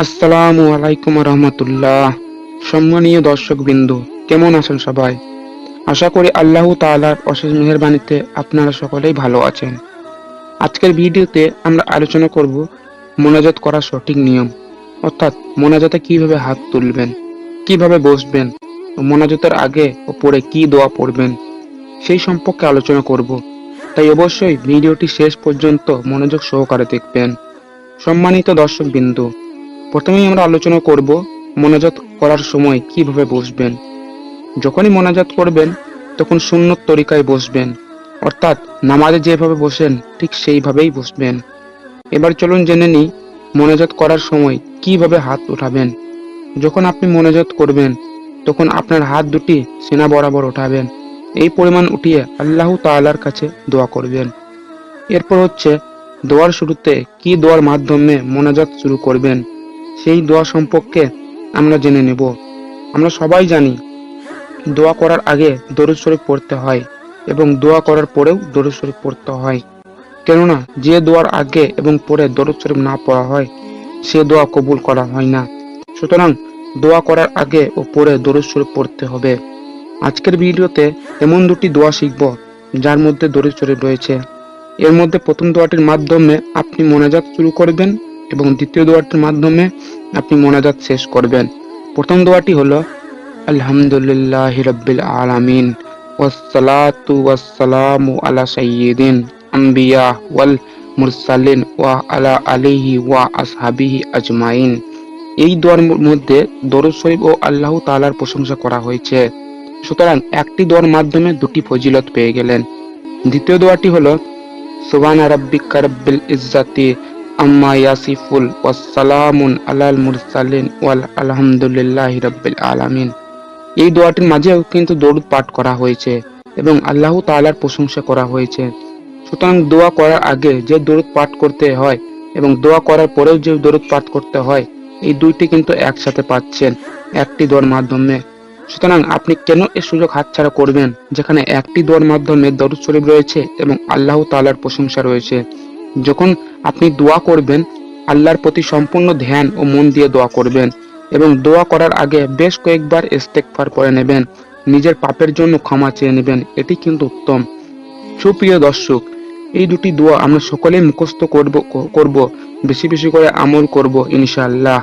আসসালামু আলাইকুম রহমতুল্লাহ। সম্মানীয় দর্শকবৃন্দ, কেমন আছেন সবাই? আশা করি আল্লাহ তাআলার অশেষ মেহেরবানিতে আপনারা সকলেই ভালো আছেন। আজকের ভিডিওতে আমরা আলোচনা করব মোনাজাত করার সঠিক নিয়ম, অর্থাৎ মোনাজাতে কিভাবে হাত তুলবেন, কিভাবে বসবেন ও মোনাজাতের আগে ও পরে কি দোয়া পড়বেন সেই সম্পর্কে আলোচনা করব। তাই অবশ্যই ভিডিওটি শেষ পর্যন্ত মনোযোগ সহকারে দেখবেন। সম্মানিত দর্শকবৃন্দ, প্রথমেই আমরা আলোচনা করব মোনাজাত করার সময় কিভাবে বসবেন। যখনই মোনাজাত করবেন তখন সুন্নত তরিকায় বসবেন, অর্থাৎ নামাজে যেভাবে বসেন ঠিক সেইভাবেই বসবেন। এবার চলুন জেনে নিই মোনাজাত করার সময় কিভাবে হাত উঠাবেন। যখন আপনি মোনাজাত করবেন তখন আপনার হাত দুটি সিনা বরাবর উঠাবেন, এই পরিমাণ উঠিয়ে আল্লাহ তাআলার কাছে দোয়া করবেন। এরপর হচ্ছে দোয়ার শুরুতে কি দোয়ার মাধ্যমে মোনাজাত শুরু করবেন সেই দোয়া সম্পর্কে আমরা জেনে নেব। আমরা সবাই জানি দোয়া করার আগে দরুদ শরীফ পড়তে হয় এবং দোয়া করার পরেও দরুদ শরীফ পড়তে হয়। কেননা যে দোয়ার আগে এবং পরে দরুদ শরীফ না পড়া হয় সে দোয়া কবুল করা হয় না। সুতরাং দোয়া করার আগে ও পরে দরুদ শরীফ পড়তে হবে। আজকের ভিডিওতে এমন দুটি দোয়া শিখব যার মধ্যে দরুদ শরীফ রয়েছে। এর মধ্যে প্রথম দোয়াটির মাধ্যমে আপনি মোনাজাত শুরু করবেন এবং দ্বিতীয় দোয়াটির মাধ্যমে আপনি মোনাজাত শেষ করবেন। প্রথম দোয়াটি হলো আলহামদুলিল্লাহি রাব্বিল আলামিন ওয়াসসালাতু ওয়াসসালামু আলা সাইয়্যিদিন আম্বিয়া ওয়াল মুরসালিন ওয়া আলা আলিহি ওয়া আসহাবিহি আজমাইন। এই দোয়ার মধ্যে দরুদ শরীফ ও আল্লাহ তাআলার প্রশংসা করা হয়েছে। সুতরাং একটি দোয়ার মাধ্যমে দুটি ফজিলত পেয়ে গেলেন। দ্বিতীয় দোয়াটি হলো সুবহানা রাব্বিকা রাব্বিল ইজ্জাতি আম্মা ইয়াসিফুন ওয়াসসালামুন আলাল মুরসালিন ওয়াল আলহামদুলিল্লাহি রাব্বিল আলামিন। এই দোয়াটির মাঝেও কিন্তু দরুদ পাঠ করা হয়েছে এবং আল্লাহ তাআলার প্রশংসা করা হয়েছে। সুতরাং দোয়া করার আগে যে দরুদ পাঠ করতে হয় এবং দোয়া করার পরেও যে দরুদ পাঠ করতে হয় এই দুইটি কিন্তু একসাথে পাচ্ছেন একটি দোয়ার মাধ্যমে। সুতরাং আপনি কেন এই সুযোগ হাতছাড়া করবেন যেখানে একটি দোয়ার মাধ্যমে দরুদ শরীফ রয়েছে এবং আল্লাহ তাআলার প্রশংসা রয়েছে। যখন আপনি দোয়া করবেন আল্লাহর প্রতি সম্পূর্ণ ধ্যান ও মন দিয়ে দোয়া করবেন এবং দোয়া করার আগে বেশ কয়েকবার ইস্তেগফার করে নেবেন, নিজের পাপের জন্য ক্ষমা চেয়ে নেবেন, এটি কিন্তু উত্তম। সুপ্রিয় দর্শক, এই দুটি দোয়া আমরা সকলেই মুখস্থ করব, বেশি বেশি করে আমল করব ইনশাআল্লাহ।